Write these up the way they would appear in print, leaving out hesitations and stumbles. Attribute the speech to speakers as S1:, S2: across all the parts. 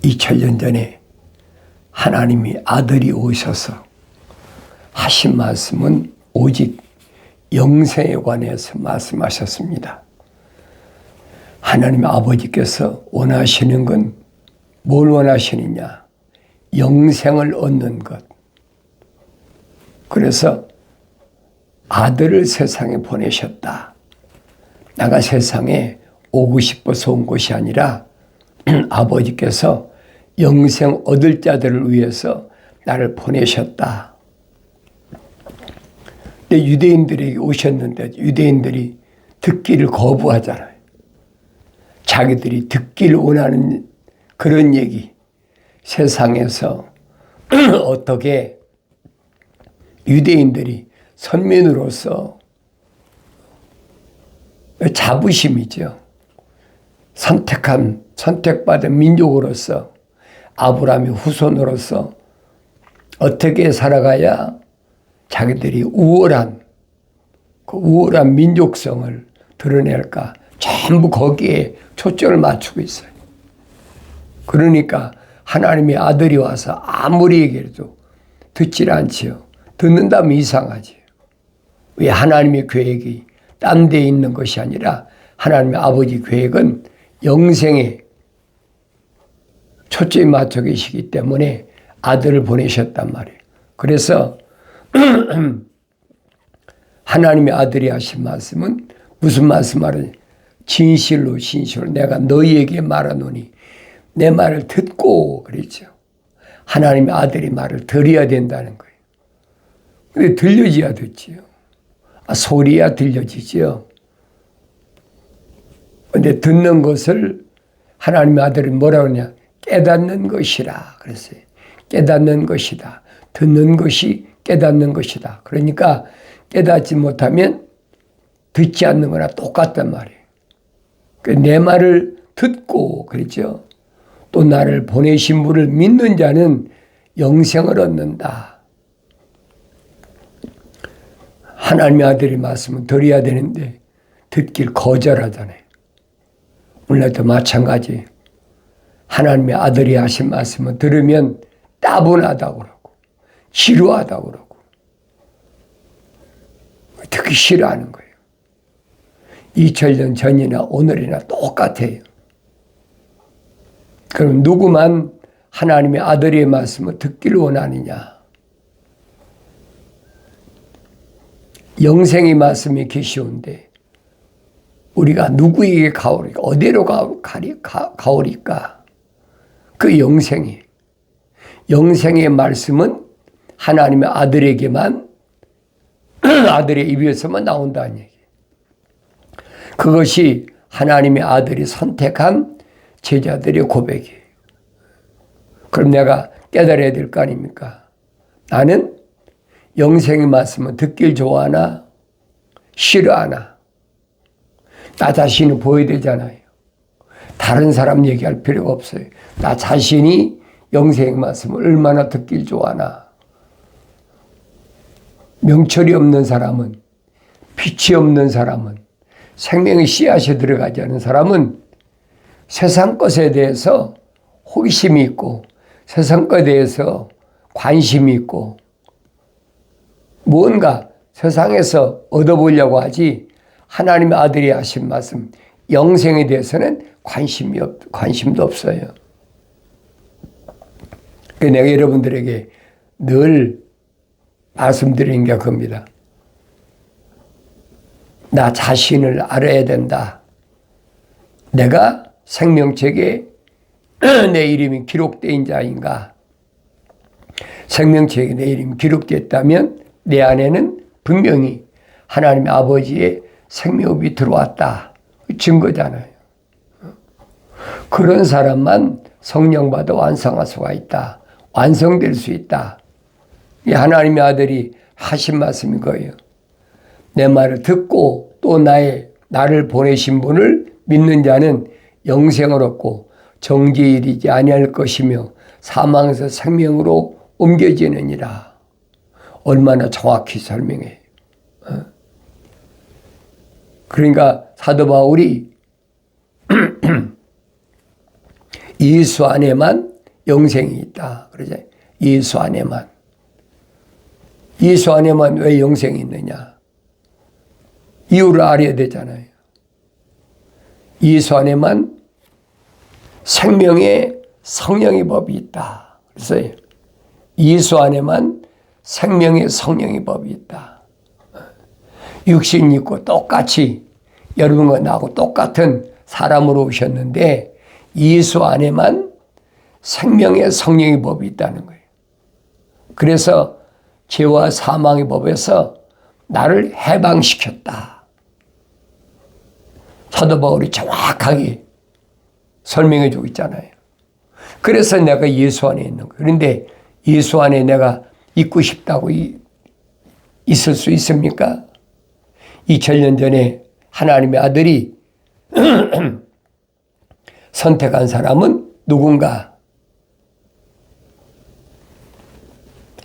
S1: 2000년 전에 하나님이 아들이 오셔서 하신 말씀은 오직 영생에 관해서 말씀하셨습니다. 하나님 아버지께서 원하시는 건 뭘 원하시느냐? 영생을 얻는 것. 그래서 아들을 세상에 보내셨다. 내가 세상에 오고 싶어서 온 것이 아니라 아버지께서 영생 얻을 자들을 위해서 나를 보내셨다. 근데 유대인들에게 오셨는데 유대인들이 듣기를 거부하잖아요. 자기들이 듣기를 원하는 그런 얘기. 세상에서 어떻게 유대인들이 선민으로서 자부심이죠. 선택받은 민족으로서 아브라함의 후손으로서 어떻게 살아가야 자기들이 우월한 민족성을 드러낼까 전부 거기에 초점을 맞추고 있어요. 그러니까 하나님의 아들이 와서 아무리 얘기해도 듣질 않지요. 듣는다면 이상하지. 왜 하나님의 계획이 딴 데 있는 것이 아니라 하나님의 아버지 계획은 영생에 초점이 맞춰 계시기 때문에 아들을 보내셨단 말이에요. 그래서 하나님의 아들이 하신 말씀은 무슨 말씀을 진실로 내가 너희에게 말하노니 내 말을 듣고 그랬죠. 하나님의 아들이 말을 들어야 된다는 거예요. 근데 들려줘야 듣지요. 소리야 들려지죠. 근데 듣는 것을 하나님의 아들이 뭐라고 하냐? 깨닫는 것이라 그랬어요. 깨닫는 것이다. 듣는 것이 깨닫는 것이다. 그러니까 깨닫지 못하면 듣지 않는 거나 똑같단 말이에요. 내 말을 듣고 그랬죠. 또 나를 보내신 분을 믿는 자는 영생을 얻는다. 하나님의 아들이 말씀을 들어야 되는데 듣길 거절하잖아요. 오늘도 마찬가지. 하나님의 아들이 하신 말씀을 들으면 따분하다고 그러고 지루하다고 그러고 듣기 싫어하는 거예요. 2000년 전이나 오늘이나 똑같아요. 그럼 누구만 하나님의 아들의 말씀을 듣기를 원하느냐? 영생의 말씀이 계시온데 우리가 누구에게 가오리까? 어디로 가오리까? 그 영생의 말씀은 하나님의 아들에게만 아들의 입에서만 나온다는 얘기예요. 그것이 하나님의 아들이 선택한 제자들의 고백이에요. 그럼 내가 깨달아야 될 거 아닙니까? 나는 영생의 말씀을 듣길 좋아하나 싫어하나? 나 자신을 보여야 되잖아요. 다른 사람 얘기할 필요가 없어요. 나 자신이 영생의 말씀을 얼마나 듣길 좋아하나? 명철이 없는 사람은, 빛이 없는 사람은, 생명의 씨앗이 들어가지 않은 사람은 세상 것에 대해서 호기심이 있고 세상 것에 대해서 관심이 있고 무언가 세상에서 얻어보려고 하지 하나님의 아들이 하신 말씀 영생에 대해서는 관심도 없어요. 내가 여러분들에게 늘 말씀드리는 게 그겁니다. 나 자신을 알아야 된다. 내가 생명책에 내 이름이 기록된 자인가? 생명책에 내 이름이 기록됐다면 내 안에는 분명히 하나님의 아버지의 생명이 들어왔다. 증거잖아요. 그런 사람만 성령 받아 완성할 수가 있다. 완성될 수 있다. 이 하나님의 아들이 하신 말씀인 거예요. 내 말을 듣고 또 나를 보내신 분을 믿는 자는 영생을 얻고 정죄에 이르지 아니할 것이며 사망에서 생명으로 옮겨지느니라. 얼마나 정확히 설명해요. 그러니까 사도 바울이 예수 안에만 영생이 있다. 그러죠. 예수 안에만. 예수 안에만 왜 영생이 있느냐? 이유를 알아야 되잖아요. 예수 안에만 생명의 성령의 법이 있다. 그래서 예수 안에만 생명의 성령의 법이 있다. 육신이 있고 똑같이 여러분과 나하고 똑같은 사람으로 오셨는데 예수 안에만 생명의 성령의 법이 있다는 거예요. 그래서 죄와 사망의 법에서 나를 해방시켰다. 사도 바울이 정확하게 설명해 주고 있잖아요. 그래서 내가 예수 안에 있는 거예요. 그런데 예수 안에 내가 있고 싶다고 있을 수 있습니까? 2000년 전에 하나님의 아들이 선택한 사람은 누군가?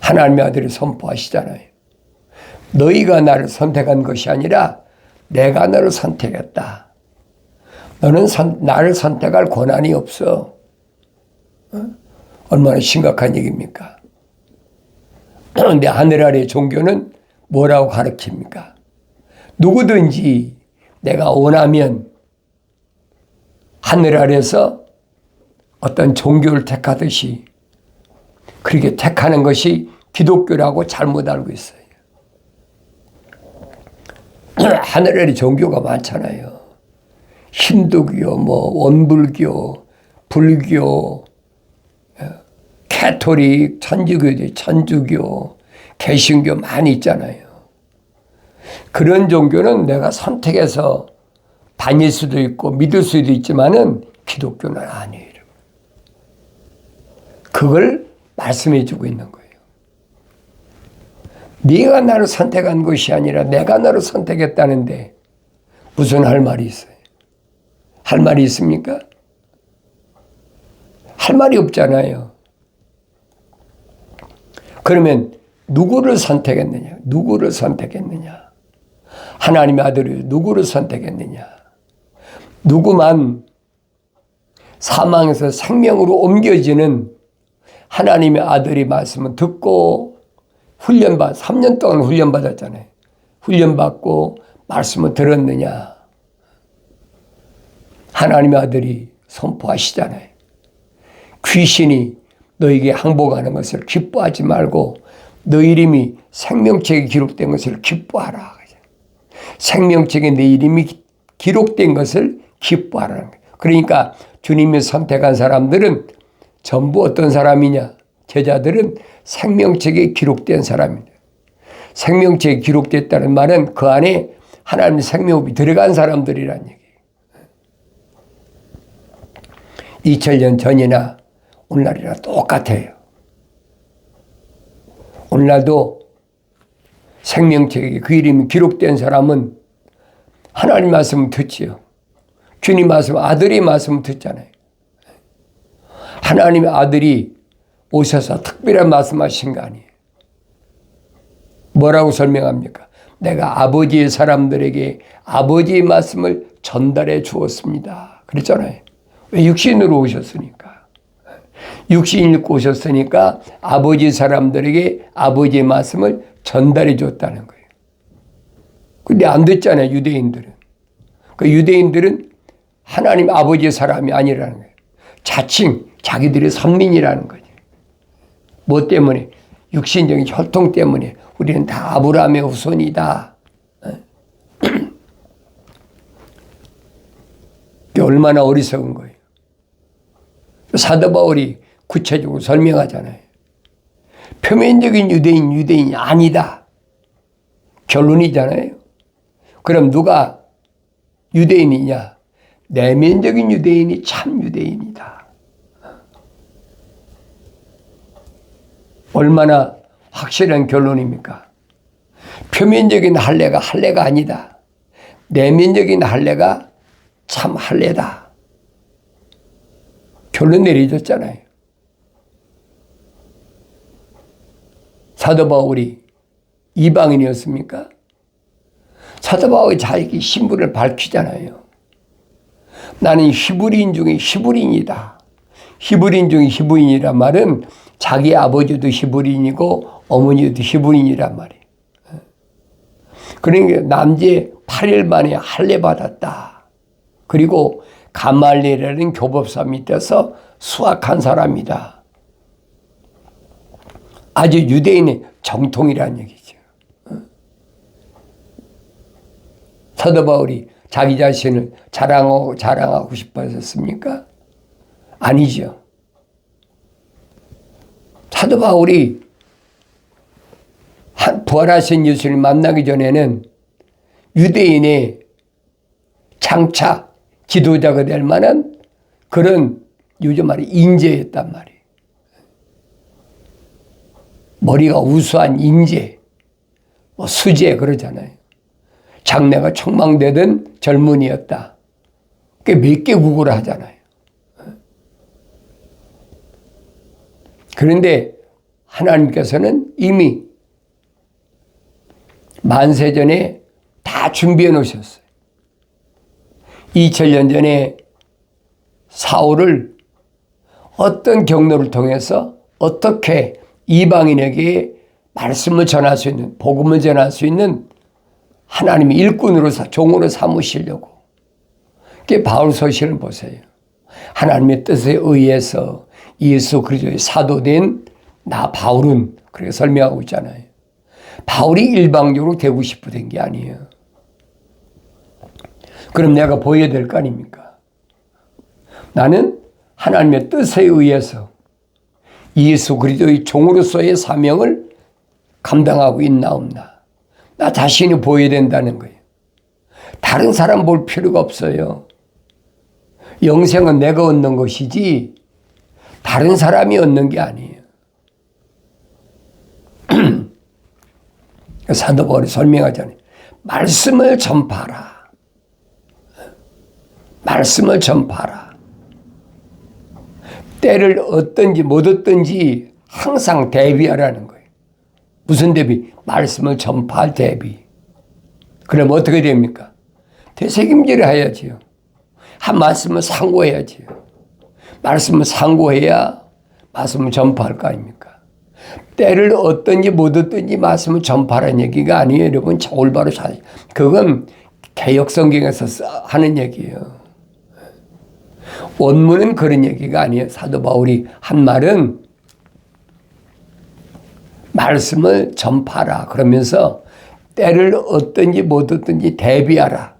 S1: 하나님의 아들이 선포하시잖아요. 너희가 나를 선택한 것이 아니라 내가 너를 선택했다. 너는 나를 선택할 권한이 없어. 얼마나 심각한 얘기입니까? 그런데 하늘 아래 종교는 뭐라고 가르칩니까? 누구든지 내가 원하면 하늘 아래서 어떤 종교를 택하듯이 그렇게 택하는 것이 기독교라고 잘못 알고 있어요. 하늘 아래 종교가 많잖아요. 힌두교, 원불교, 불교, 캐토릭, 천주교, 개신교 많이 있잖아요. 그런 종교는 내가 선택해서 다닐 수도 있고 믿을 수도 있지만은 기독교는 아니에요. 그걸 말씀해 주고 있는 거예요. 네가 나를 선택한 것이 아니라 내가 너를 선택했다는데 무슨 할 말이 있어요? 할 말이 있습니까? 할 말이 없잖아요. 그러면 누구를 선택했느냐? 누구를 선택했느냐? 하나님의 아들이 누구를 선택했느냐? 누구만 사망에서 생명으로 옮겨지는 하나님의 아들이 말씀을 듣고 3년 동안 훈련받았잖아요. 훈련받고 말씀을 들었느냐? 하나님의 아들이 선포하시잖아요. 귀신이 너에게 항복하는 것을 기뻐하지 말고 너 이름이 생명책에 기록된 것을 기뻐하라. 생명책에 내 이름이 기록된 것을 기뻐하라는 거예요. 그러니까 주님이 선택한 사람들은 전부 어떤 사람이냐? 제자들은 생명책에 기록된 사람입니다. 생명책에 기록됐다는 말은 그 안에 하나님의 생명이 들어간 사람들이란 얘기예요. 2000년 전이나 오늘날이나 똑같아요. 오늘날도 생명책에 그 이름이 기록된 사람은 하나님 말씀을 듣지요. 주님 말씀, 아들의 말씀을 듣잖아요. 하나님의 아들이 오셔서 특별한 말씀하신 거 아니에요. 뭐라고 설명합니까? 내가 아버지의 사람들에게 아버지의 말씀을 전달해 주었습니다. 그랬잖아요. 왜? 육신으로 오셨으니까. 육신 입고 오셨으니까 아버지 사람들에게 아버지의 말씀을 전달해 줬다는 거예요. 근데 안 듣잖아요, 유대인들은. 그 유대인들은 하나님 아버지의 사람이 아니라는 거예요. 자칭 자기들의 선민이라는 거죠. 뭐 때문에? 육신적인 혈통 때문에 우리는 다 아브라함의 후손이다. 이게 얼마나 어리석은 거예요. 사도 바울이 구체적으로 설명하잖아요. 표면적인 유대인이 아니다. 결론이잖아요. 그럼 누가 유대인이냐? 내면적인 유대인이 참 유대인이다. 얼마나 확실한 결론입니까? 표면적인 할례가 할례가 아니다. 내면적인 할례가 참 할례다. 결론 내려졌잖아요. 사도 바울이 이방인이었습니까? 사도 바울이 자기 신분을 밝히잖아요. 나는 히브리인 중에 히브리인이다. 히브리인 중 히브리인이란 말은 자기 아버지도 히브리인이고 어머니도 히브리인이란 말이에요. 그러니까 남제 8일 만에 할례 받았다. 그리고 가말리엘이라는 교법사 밑에서 수학한 사람이다. 아주 유대인의 정통이라는 얘기죠. 사도 바울이 자기 자신을 자랑하고 싶어 했습니까? 아니죠. 사도 바울이 부활하신 예수를 만나기 전에는 유대인의 장차 지도자가 될 만한 그런 요즘 말이 인재였단 말이에요. 머리가 우수한 인재, 수재 그러잖아요. 장래가 촉망되던 젊은이였다. 그게 몇 개국어를 하잖아요. 그런데 하나님께서는 이미 만세전에 다 준비해 놓으셨어요. 2000년 전에 사울을 어떤 경로를 통해서 어떻게 이방인에게 말씀을 전할 수 있는, 복음을 전할 수 있는 하나님의 일꾼으로 종으로 삼으시려고. 그게 바울 서신을 보세요. 하나님의 뜻에 의해서 예수 그리스도의 사도된 나 바울은 그렇게 설명하고 있잖아요. 바울이 일방적으로 되고 싶어 된 게 아니에요. 그럼 내가 보여야 될 거 아닙니까? 나는 하나님의 뜻에 의해서 예수 그리스도의 종으로서의 사명을 감당하고 있나 없나. 나 자신이 보여야 된다는 거예요. 다른 사람 볼 필요가 없어요. 영생은 내가 얻는 것이지 다른 사람이 얻는 게 아니에요. 사도 바울이 설명하잖아요. 말씀을 전파하라. 말씀을 전파하라. 때를 얻든지 못 얻든지 항상 대비하라는 거예요. 무슨 대비? 말씀을 전파할 대비. 그럼 어떻게 됩니까? 되새김질을 해야지요. 한 말씀을 상고해야지요. 말씀을 상고해야 말씀을 전파할 거 아닙니까? 때를 얻든지 못 얻든지 말씀을 전파하라는 얘기가 아니에요. 여러분 올바로 잘. 그건 개역성경에서 하는 얘기예요. 원문은 그런 얘기가 아니에요. 사도 바울이 한 말은 말씀을 전파하라. 그러면서 때를 얻든지 못 얻든지 대비하라.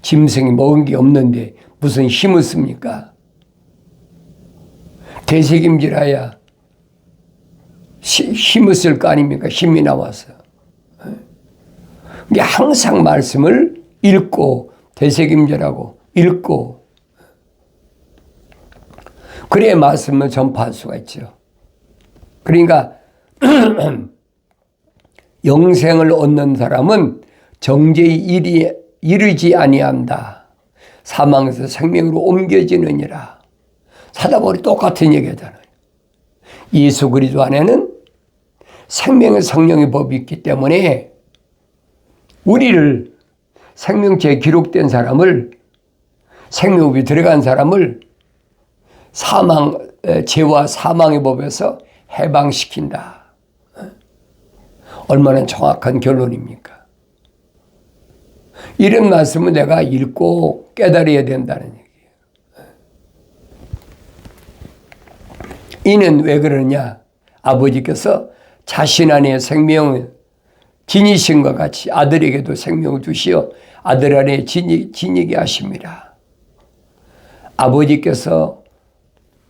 S1: 짐승이 먹은 게 없는데 무슨 힘을 씁니까? 되새김질해야 힘을 쓸 거 아닙니까? 힘이 나와서. 이게 항상 말씀을 읽고 되새김질하고 읽고 그래야 말씀을 전파할 수가 있죠. 그러니까 영생을 얻는 사람은 정죄의 일이 이르지 아니한다. 사망에서 생명으로 옮겨지느니라. 사도 바울이 똑같은 얘기잖아요. 예수 그리스도 안에는 생명의 성령의 법이 있기 때문에 우리를 생명체에 기록된 사람을 생명법이 들어간 사람을 죄와 사망의 법에서 해방시킨다. 얼마나 정확한 결론입니까? 이런 말씀을 내가 읽고 깨달아야 된다는 얘기예요. 이는 왜 그러냐? 아버지께서 자신 안에 생명을 지니신 것 같이 아들에게도 생명을 주시어 아들 안에 지니게 하십니다. 아버지께서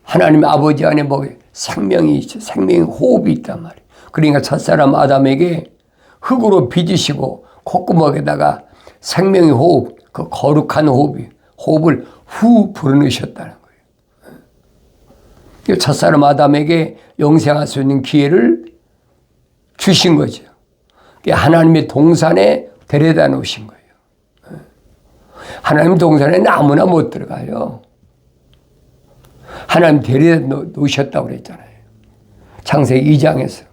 S1: 하나님 아버지 안에 뭐 생명이 있죠. 생명의 호흡이 있단 말이에요. 그러니까 첫사람 아담에게 흙으로 빚으시고 콧구멍에다가 생명의 호흡, 그 거룩한 호흡을 후 불어넣으셨다는 거예요. 첫사람 아담에게 영생할 수 있는 기회를 주신 거죠. 하나님의 동산에 데려다 놓으신 거예요. 하나님 동산에 아무나 못 들어가요. 하나님 데려다 놓으셨다고 그랬잖아요. 창세기 2장에서.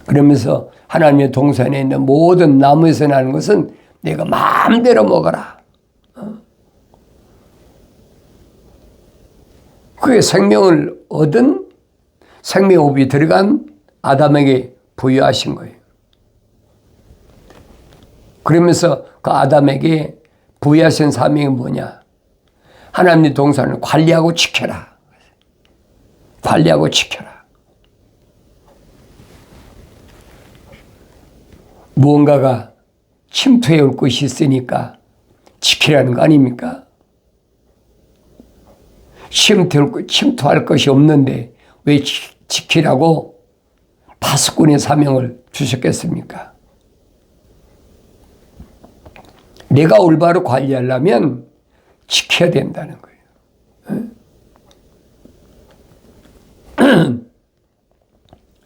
S1: 그러면서 하나님의 동산에 있는 모든 나무에서 나는 것은 내가 마음대로 먹어라. 그게 생명을 얻은 생명호흡이 들어간 아담에게 부여하신 거예요. 그러면서 그 아담에게 부여하신 사명이 뭐냐? 하나님의 동산을 관리하고 지켜라. 관리하고 지켜라. 무언가가 침투해 올 것이 있으니까 지키라는 거 아닙니까? 침투할 것이 없는데 왜 지키라고 파수꾼의 사명을 주셨겠습니까? 내가 올바로 관리하려면 지켜야 된다는 거예요.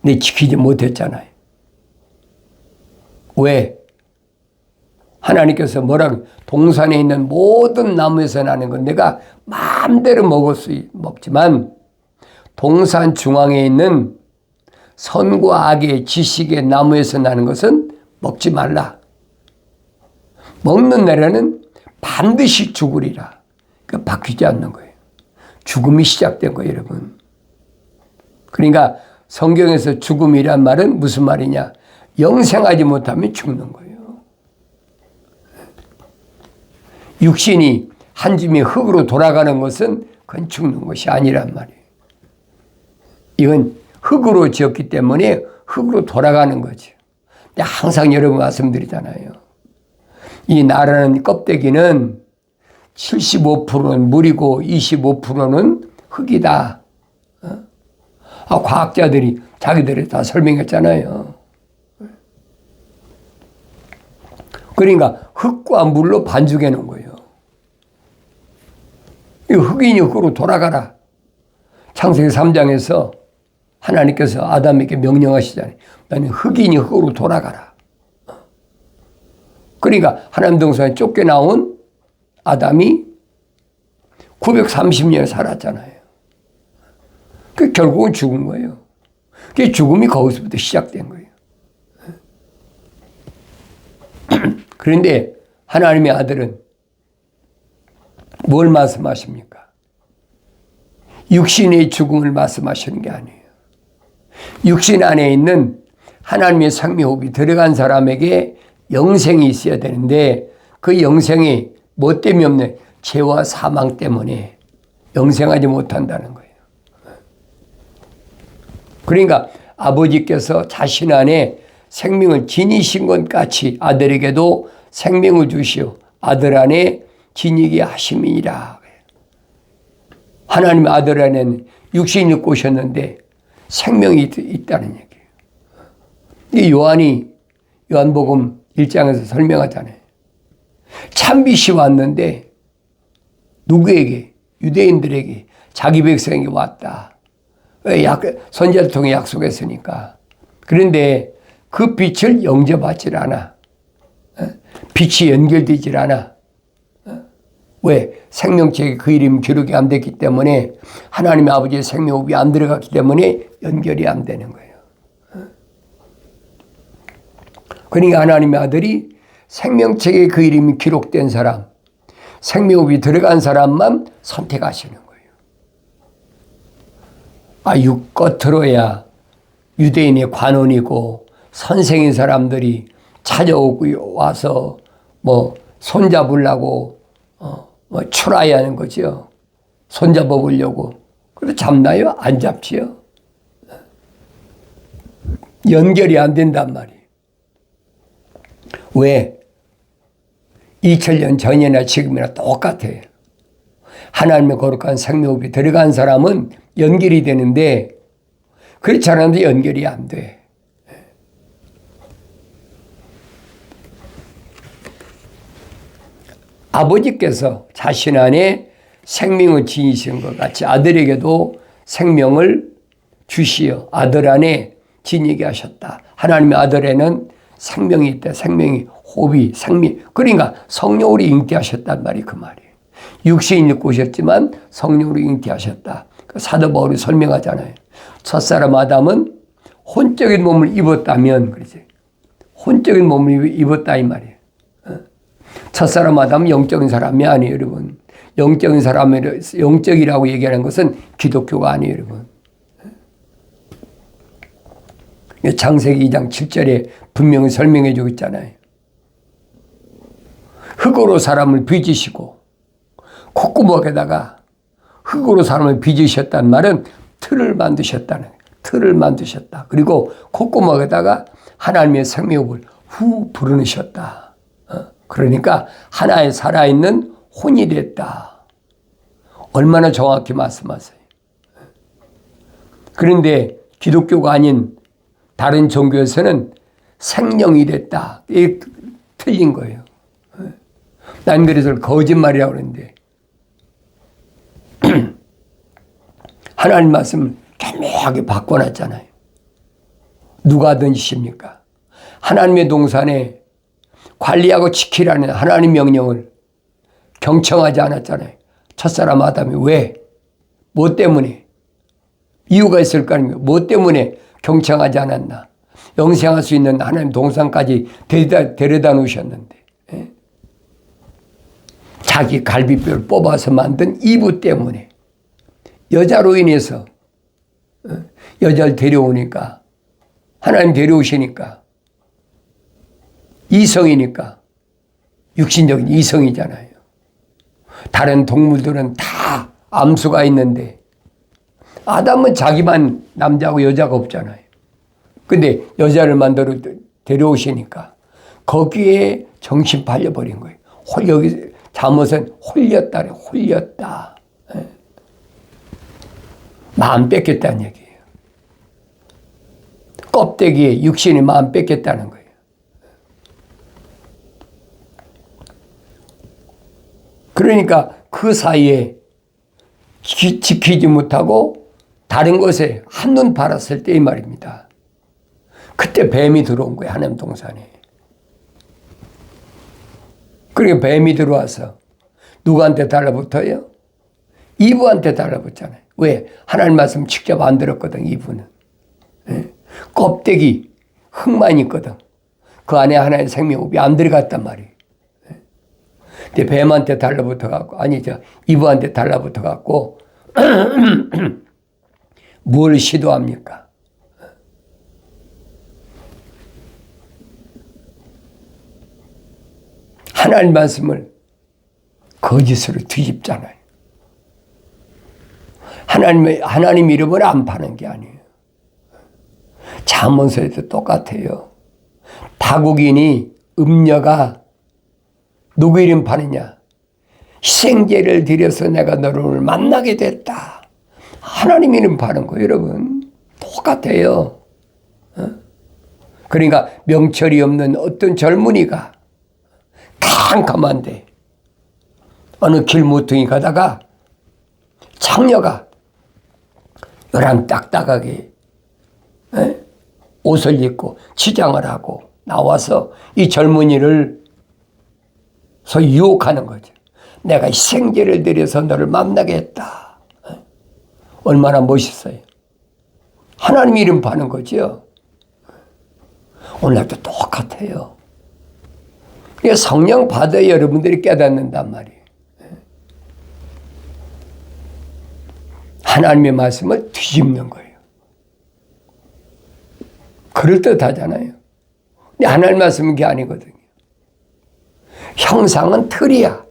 S1: 근데 지키지 못했잖아요. 왜? 하나님께서 뭐라고 동산에 있는 모든 나무에서 나는 건 내가 마음대로 먹지만 동산 중앙에 있는 선과 악의 지식의 나무에서 나는 것은 먹지 말라. 먹는 날에는 반드시 죽으리라. 그러니까 바뀌지 않는 거예요. 죽음이 시작된 거예요, 여러분. 그러니까 성경에서 죽음이란 말은 무슨 말이냐? 영생하지 못하면 죽는 거예요. 육신이 한 줌이 흙으로 돌아가는 것은 그건 죽는 것이 아니란 말이에요. 이건 흙으로 지었기 때문에 흙으로 돌아가는 거죠. 근데 항상 여러분 말씀드리잖아요. 이 나라는 껍데기는 75%는 물이고 25%는 흙이다. 과학자들이 자기들이 다 설명했잖아요. 그러니까 흙과 물로 반죽해 놓은 거예요. 이 흙이니 흙으로 돌아가라. 창세기 3장에서 하나님께서 아담에게 명령하시잖아요. 나는 흙이니 흙으로 돌아가라. 그러니까 하나님 동산에 쫓겨나온 아담이 930년 살았잖아요. 그 결국은 죽은 거예요. 그 죽음이 거기서부터 시작된 거예요. 그런데 하나님의 아들은 뭘 말씀하십니까? 육신의 죽음을 말씀하시는 게 아니에요. 육신 안에 있는 하나님의 생명호흡이 들어간 사람에게 영생이 있어야 되는데 그 영생이 뭐 때문에 없네? 죄와 사망 때문에 영생하지 못한다는 거예요. 그러니까 아버지께서 자신 안에 생명을 지니신 것 같이 아들에게도 생명을 주시오. 아들 안에 지니게 하심이니라. 하나님의 아들 안에는 육신이 있고 오셨는데 생명이 있다는 얘기예요. 요한이 요한복음 1장에서 설명하잖아요. 참빛이 왔는데 누구에게? 유대인들에게, 자기 백성에게 왔다. 선지자를 통해 약속했으니까. 그런데 그 빛을 영접하지 않아. 빛이 연결되질 않아. 왜? 생명책에 그 이름 기록이 안 됐기 때문에 하나님의 아버지의 생명호흡이 안 들어갔기 때문에 연결이 안 되는 거예요. 그러니까 하나님의 아들이 생명책에 그 이름이 기록된 사람, 생명호흡이 들어간 사람만 선택하시는 거예요. 겉으로야 유대인의 관원이고 선생인 사람들이 찾아오고 와서 손잡으려고 추라이 하는 거죠. 손잡아 보려고. 그래서 잡나요? 안 잡지요. 연결이 안 된단 말이에요. 왜? 2000년 전이나 지금이나 똑같아요. 하나님의 거룩한 생명호흡이 들어간 사람은 연결이 되는데 그렇지 않은데 연결이 안 돼. 아버지께서 자신 안에 생명을 지니신 것 같이 아들에게도 생명을 주시어 아들 안에 지니게 하셨다. 하나님의 아들에는 생명이 있다. 생명이 호흡이 생명. 그러니까 성령으로 잉태하셨단 말이 그 말이에요. 육신이 입고 오셨지만 성령으로 잉태하셨다. 사도 바울이 설명하잖아요. 첫사람 아담은 혼적인 몸을 입었다면 그러지. 혼적인 몸을 입었다 이 말이에요. 첫사람 아담은 영적인 사람이 아니에요, 여러분. 영적인 사람을 영적이라고 얘기하는 것은 기독교가 아니에요, 여러분. 창세기 2장 7절에 분명히 설명해 주고 있잖아요. 흙으로 사람을 빚으시고 콧구멍에다가 흙으로 사람을 빚으셨다는 말은 틀을 만드셨다는 거예요. 틀을 만드셨다. 그리고 콧구멍에다가 하나님의 생명을 후 불어넣으셨다. 그러니까 하나의 살아있는 혼이 됐다. 얼마나 정확히 말씀하세요. 그런데 기독교가 아닌 다른 종교에서는 생명이 됐다. 이게 틀린 거예요. 난 그래서 거짓말이라고 그러는데 하나님 말씀을 교묘하게 바꿔놨잖아요. 누가 던지십니까? 하나님의 동산에 관리하고 지키라는 하나님 명령을 경청하지 않았잖아요. 첫사람 아담이 왜? 뭐 때문에? 이유가 있을 거 아닙니까? 뭐 때문에 경청하지 않았나? 영생할 수 있는 하나님 동산까지 데려다 놓으셨는데 자기 갈비뼈를 뽑아서 만든 이브 때문에 여자로 인해서 여자를 데려오니까 하나님 데려오시니까 이성이니까 육신적인 이성이잖아요. 다른 동물들은 다 암수가 있는데 아담은 자기만 남자고 여자가 없잖아요. 근데 여자를 만들어 데려오시니까 거기에 정신 팔려버린 거예요. 여기 잠옷은 홀렸다래. 홀렸다. 마음 뺏겼다는 얘기예요. 껍데기에 육신이 마음 뺏겼다는 거예요. 그러니까 그 사이에 지키지 못하고 다른 것에 한눈 팔았을 때 이 말입니다. 그때 뱀이 들어온 거예요. 하나님 동산에. 그러니까 뱀이 들어와서 누구한테 달라붙어요? 이브한테 달라붙잖아요. 왜? 하나님 말씀 직접 안 들었거든, 이브는. 껍데기, 흙만 있거든. 그 안에 하나의 생명호흡이 안 들어갔단 말이에요. 근데 뱀한테 달라붙어갖고, 이브한테 달라붙어갖고, 뭘 시도합니까? 하나님 말씀을 거짓으로 뒤집잖아요. 하나님 이름을 안 파는 게 아니에요. 잠언서에도 똑같아요. 다국인이 음녀가 누구 이름 파느냐? 희생제를 드려서 내가 너를 만나게 됐다. 하나님 이름 파는 거예요, 여러분. 똑같아요. 그러니까 명철이 없는 어떤 젊은이가 캄캄한데 어느 길모퉁이 가다가 창녀가 요랑 딱딱하게 옷을 입고 치장을 하고 나와서 이 젊은이를 소위 유혹하는 거죠. 내가 희생제를 드려서 너를 만나게 했다. 얼마나 멋있어요. 하나님 이름 파는 거죠. 오늘도 똑같아요. 성령 받아야 여러분들이 깨닫는단 말이에요. 하나님의 말씀을 뒤집는 거예요. 그럴듯하잖아요. 근데 하나님 말씀은 그게 아니거든요. 형상은 틀이야.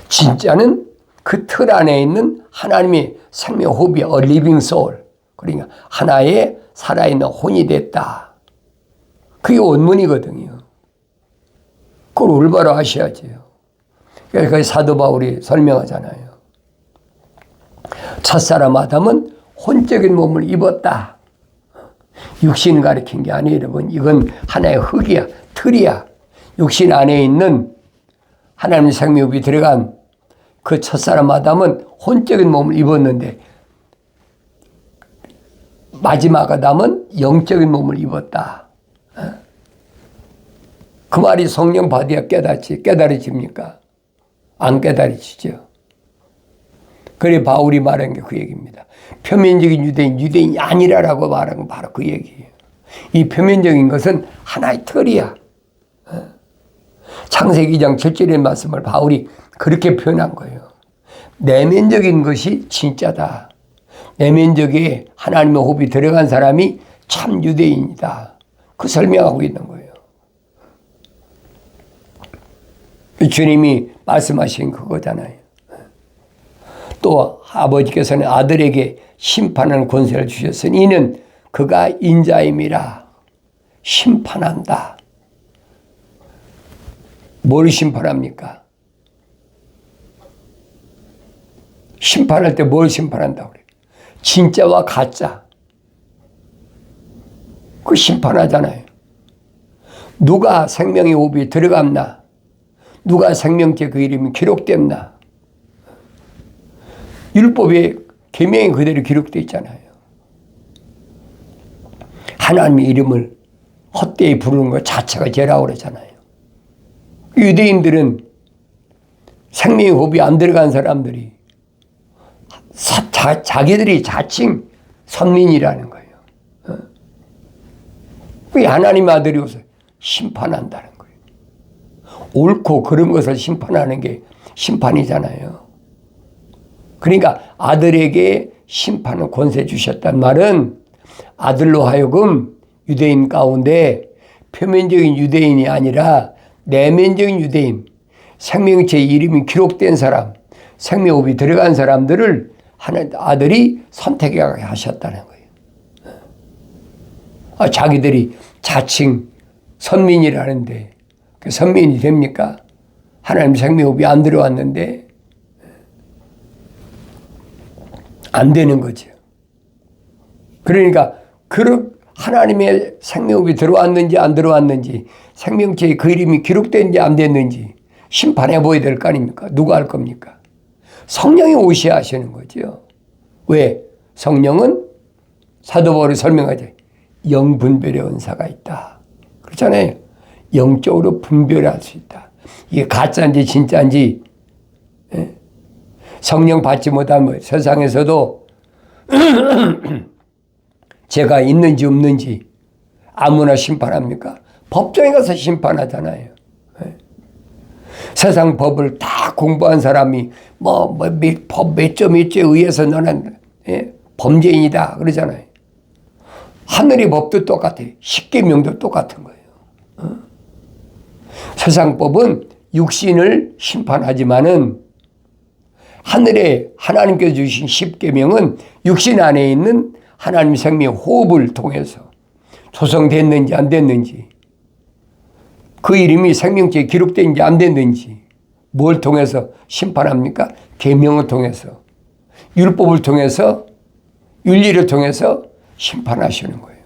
S1: 진짜는 그 틀 안에 있는 하나님의 생명 호흡이 a living soul. 그러니까 하나의 살아있는 혼이 됐다. 그게 원문이거든요. 그걸 올바로 아셔야죠. 그래서 사도 바울이 설명하잖아요. 첫사람 아담은 혼적인 몸을 입었다. 육신 가리킨 게 아니에요, 여러분. 이건 하나의 흙이야, 틀이야. 육신 안에 있는 하나님의 생명이 들어간 그 첫사람 아담은 혼적인 몸을 입었는데 마지막 아담은 영적인 몸을 입었다. 그 말이 성령 받아야 깨달아집니까? 안 깨달아지죠. 그래 바울이 말한 게 그 얘기입니다. 표면적인 유대인이 아니라라고 말한 건 바로 그 얘기예요. 이 표면적인 것은 하나의 틀이야. 창세기 2장 7절의 말씀을 바울이 그렇게 표현한 거예요. 내면적인 것이 진짜다. 내면적에 하나님의 호흡이 들어간 사람이 참 유대인이다. 그 설명하고 있는 거예요. 주님이 말씀하신 그거잖아요. 또 아버지께서는 아들에게 심판하는 권세를 주셨으니 이는 그가 인자임이라. 심판한다. 뭘 심판합니까? 심판할 때 뭘 심판한다고 그래요? 진짜와 가짜. 그 심판하잖아요. 누가 생명의 호흡이 들어갔나? 누가 생명체 그 이름이 기록됐나? 율법에 계명이 그대로 기록되어 있잖아요. 하나님의 이름을 헛되이 부르는 것 자체가 죄라고 그러잖아요. 유대인들은 생명의 호흡이 안 들어간 사람들이 자기들이 자칭 선민이라는 거예요. 그게 하나님의 아들이 오서 심판한다는 거예요. 옳고 그런 것을 심판하는 게 심판이잖아요. 그러니까 아들에게 심판을 권세 주셨단 말은 아들로 하여금 유대인 가운데 표면적인 유대인이 아니라 내면적인 유대인, 생명체의 이름이 기록된 사람, 생명호흡이 들어간 사람들을 아들이 선택하게 하셨다는 거예요. 자기들이 자칭 선민이라는데 그 선민이 됩니까? 하나님 생명호흡이 안 들어왔는데 안 되는 거죠. 그러니까 하나님의 생명호흡이 들어왔는지 안 들어왔는지, 생명체의 그 이름이 기록됐는지 안 됐는지 심판해 보여야 될 거 아닙니까? 누가 할 겁니까? 성령이 오셔야 하시는 거죠. 왜? 성령은 사도 바울이 설명하죠. 영분별의 은사가 있다. 그렇잖아요. 영적으로 분별할 수 있다. 이게 가짜인지 진짜인지. 성령 받지 못하면 세상에서도 죄가 있는지 없는지 아무나 심판합니까? 법정에 가서 심판하잖아요. 세상 법을 다 공부한 사람이 법 몇 점 몇 점에 의해서 너는 범죄인이다 그러잖아요. 하늘의 법도 똑같아요. 십계명도 똑같은 거예요. 세상 법은 육신을 심판하지만은 하늘에 하나님께서 주신 십계명은 육신 안에 있는 하나님 생명의 호흡을 통해서 조성됐는지 안 됐는지, 그 이름이 생명체에 기록된지 안 됐는지 뭘 통해서 심판합니까? 계명을 통해서, 율법을 통해서, 윤리를 통해서 심판하시는 거예요.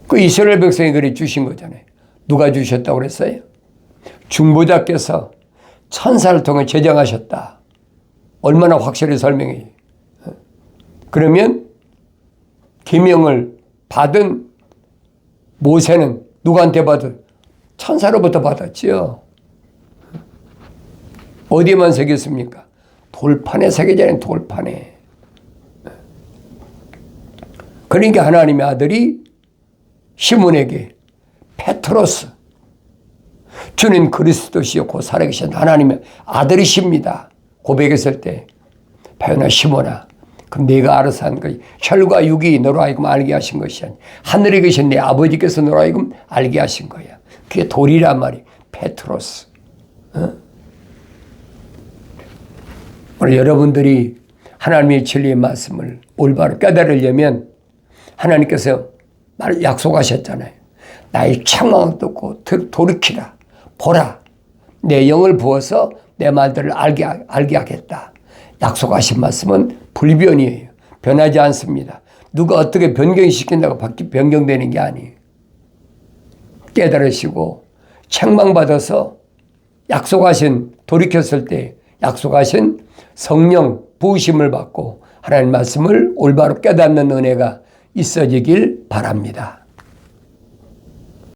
S1: 그 이스라엘 백성이 그래 주신 거잖아요. 누가 주셨다고 그랬어요? 중보자께서 천사를 통해 제정하셨다. 얼마나 확실히 설명해요. 그러면 계명을 받은 모세는 누구한테 받은? 천사로부터 받았지요. 어디에만 새겼습니까? 돌판에 새겨져있는 돌판에. 그러니까 하나님의 아들이 시몬에게 페트로스, 주는 그리스도시요 곧 살아계신 하나님의 아들이십니다 고백했을 때, 바요나 시몬아, 그럼 네가 알아서 한 것이 혈과 육이 너로 하여금 알게 하신 것이 아니라 하늘에 계신 내 아버지께서 너로 하여금 알게 하신 거야. 그게 돌이란 말이 페트로스. 오늘 여러분들이 하나님의 진리의 말씀을 올바로 깨달으려면 하나님께서 약속하셨잖아요. 나의 책망을 듣고 돌이키라. 보라. 내 영을 부어서 내 말들을 알게 하겠다. 약속하신 말씀은 불변이에요. 변하지 않습니다. 누가 어떻게 변경시킨다고 변경되는 게 아니에요. 깨달으시고 책망받아서 약속하신, 돌이켰을 때 약속하신 성령 부으심을 받고 하나님 말씀을 올바로 깨닫는 은혜가 있어지길 바랍니다.